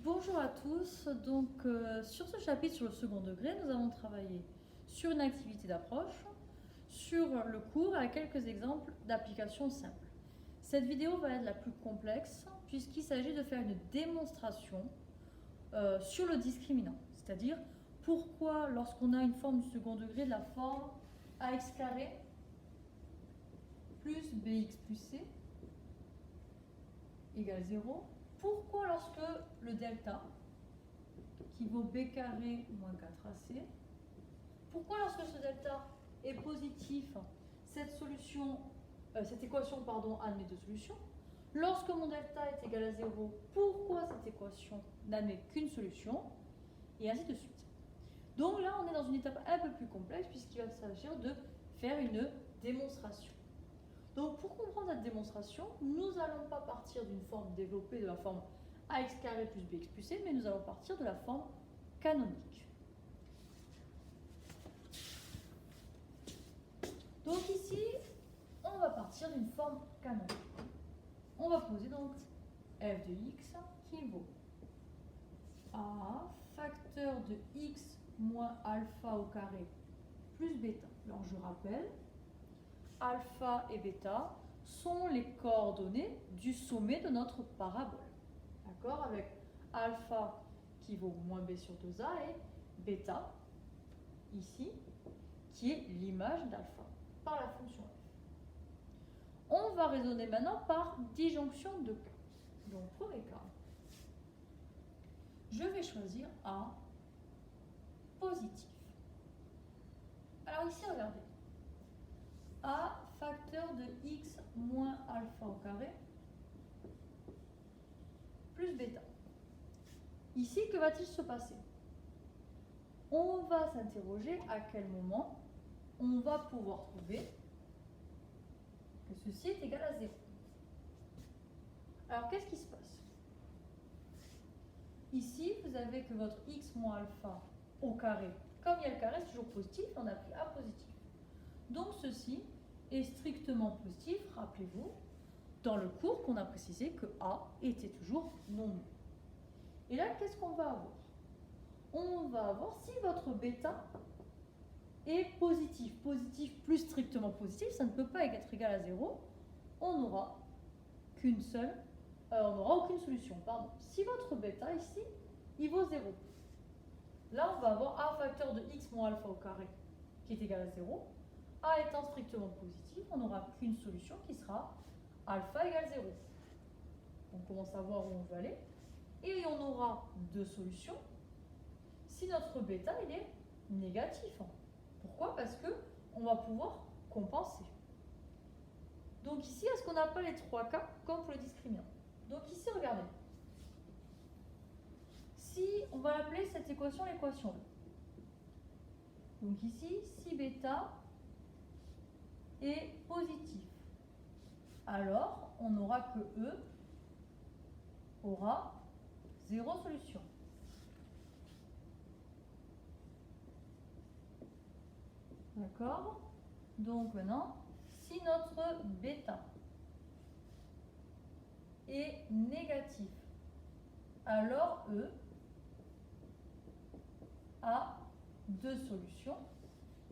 Bonjour à tous, sur ce chapitre sur le second degré, nous avons travaillé sur une activité d'approche, sur le cours et à quelques exemples d'applications simples. Cette vidéo va être la plus complexe puisqu'il s'agit de faire une démonstration sur le discriminant, c'est-à-dire pourquoi lorsqu'on a une forme du second degré de la forme ax carré plus bx plus c égale 0, pourquoi lorsque le delta qui vaut b carré moins 4ac, pourquoi lorsque ce delta est positif, cette équation admet deux solutions. Lorsque mon delta est égal à 0, pourquoi cette équation n'admet qu'une solution, et ainsi de suite. Donc là, on est dans une étape un peu plus complexe puisqu'il va s'agir de faire une démonstration. Donc pour comprendre cette démonstration, nous n'allons pas partir d'une forme développée de la forme ax carré plus bx plus c, mais nous allons partir de la forme canonique. Donc ici, on va partir d'une forme canonique. On va poser donc f de x qui vaut a facteur de x moins alpha au carré plus bêta. Alors je rappelle, alpha et bêta sont les coordonnées du sommet de notre parabole. D'accord? Avec alpha qui vaut moins b sur 2a et bêta, ici, qui est l'image d'alpha par la fonction f. On va raisonner maintenant par disjonction de cas. Donc, premier cas, je vais choisir A positif. Alors ici, regardez. A facteur de x moins alpha au carré plus bêta. Ici, que va-t-il se passer? On va s'interroger à quel moment on va pouvoir trouver que ceci est égal à 0. Alors, qu'est-ce qui se passe? Ici, vous avez que votre x moins alpha au carré, comme il y a le carré, c'est toujours positif, on a pris A positif. Donc, ceci est strictement positif, rappelez-vous, dans le cours qu'on a précisé que A était toujours non nul. Et là, qu'est-ce qu'on va avoir? On va avoir, si votre bêta est positif, positif plus strictement positif, ça ne peut pas être égal à 0, on n'aura aucune solution. Pardon. Si votre bêta ici, il vaut 0, là on va avoir A facteur de x moins alpha au carré qui est égal à 0. A étant strictement positif, on n'aura qu'une solution qui sera alpha égale 0. On commence à voir où on veut aller. Et on aura deux solutions si notre bêta il est négatif. Pourquoi? Parce qu'on va pouvoir compenser. Donc ici, est-ce qu'on n'a pas les trois cas comme pour le discriminant? Donc ici, regardez. Si on va appeler cette équation l'équation E. Donc ici, si bêta est positif, alors on n'aura que E aura 0 solution. D'accord? Donc maintenant, si notre bêta est négatif, alors E a deux solutions.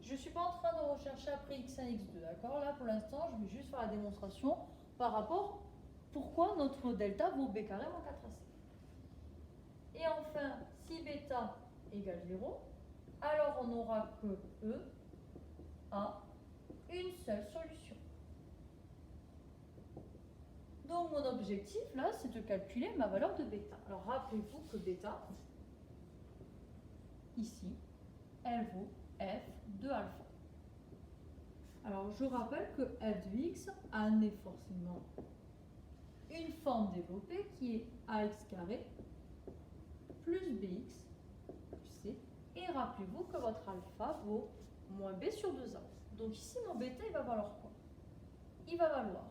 Je ne suis pas en train de rechercher après x1, x2, d'accord? Là, pour l'instant, je vais juste faire la démonstration par rapport pourquoi notre delta vaut b carré moins 4ac. Et enfin, si bêta égale 0, alors on n'aura que E a une seule solution. Donc mon objectif là, c'est de calculer ma valeur de bêta. Alors rappelez-vous que bêta, ici, elle vaut f de alpha. Alors je rappelle que f de x admet forcément une forme développée qui est ax carré plus bx plus c. Et rappelez-vous que votre alpha vaut moins b sur 2a. Donc ici, mon bêta, il va valoir quoi? Il va valoir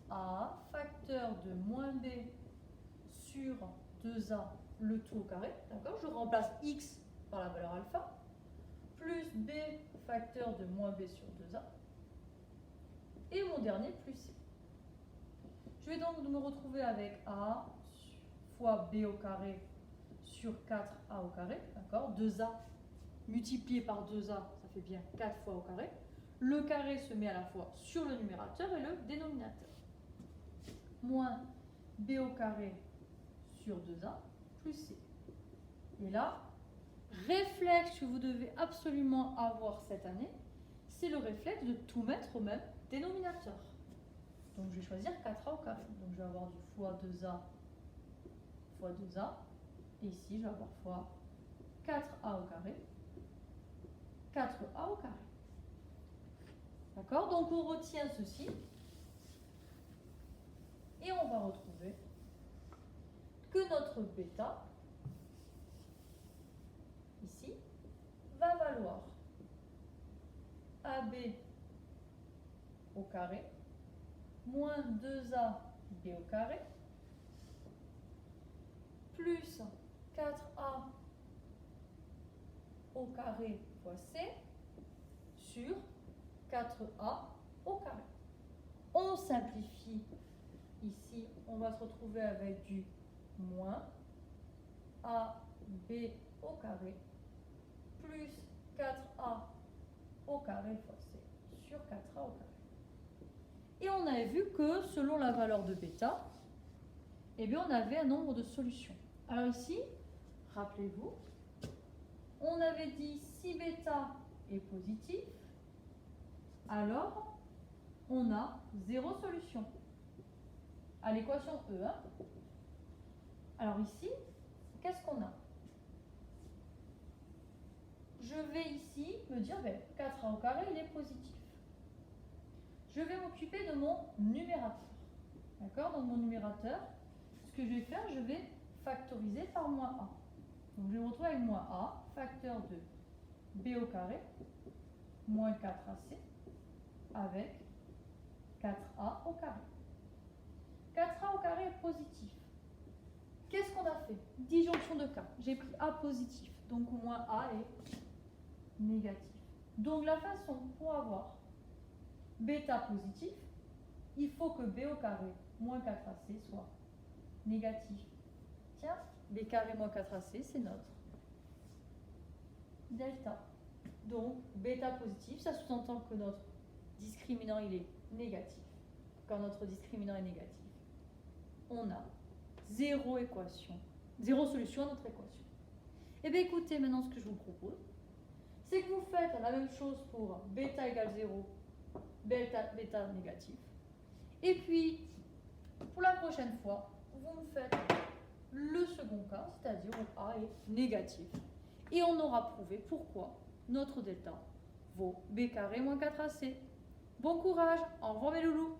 a facteur de moins b sur 2a le tout au carré. D'accord? Je remplace x par la valeur alpha, plus b facteur de moins b sur 2a, et mon dernier plus c. Je vais donc me retrouver avec a fois b au carré sur 4a au carré, d'accord? 2a multiplié par 2a, ça fait bien 4 fois au carré. Le carré se met à la fois sur le numérateur et le dénominateur. Moins b au carré sur 2a plus c. Et là, réflexe que vous devez absolument avoir cette année, c'est le réflexe de tout mettre au même dénominateur. Donc je vais choisir 4a au carré. Donc je vais avoir du fois 2a fois 2a. Et ici, je vais avoir fois 4a au carré, 4a au carré. D'accord? Donc on retient ceci. Et on va retrouver que notre bêta, ici, va valoir AB au carré moins 2AB au carré plus 4A au carré fois C sur 4A au carré. On simplifie. Ici, on va se retrouver avec du moins AB au carré plus 4A au carré fois C sur 4A au carré. Et on avait vu que selon la valeur de bêta, eh bien, on avait un nombre de solutions. Alors ici, rappelez-vous, on avait dit si bêta est positif, alors on a 0 solution à l'équation E1. Alors ici, qu'est-ce qu'on a? Je vais ici me dire, 4a au carré, il est positif. Je vais m'occuper de mon numérateur. D'accord? Donc mon numérateur, ce que je vais faire, je vais factoriser par moins a. Donc je vais me retrouver avec moins a, facteur de b au carré, moins 4ac, avec 4a au carré. 4a au carré est positif. Qu'est-ce qu'on a fait? Disjonction de cas. J'ai pris a positif, donc moins a est négatif. Donc la façon pour avoir bêta positif, il faut que b au carré moins 4ac soit négatif. Tiens, b carré moins 4ac, c'est notre delta. Donc bêta positif, ça sous-entend que notre discriminant il est négatif. Quand notre discriminant est négatif, on a zéro solution à notre équation. Et bien écoutez, maintenant ce que je vous propose, c'est que vous faites la même chose pour bêta égale 0, bêta négatif. Et puis, pour la prochaine fois, vous me faites le second cas, c'est-à-dire où A est négatif. Et on aura prouvé pourquoi notre delta vaut b carré moins 4ac. Bon courage, au revoir mes loulous.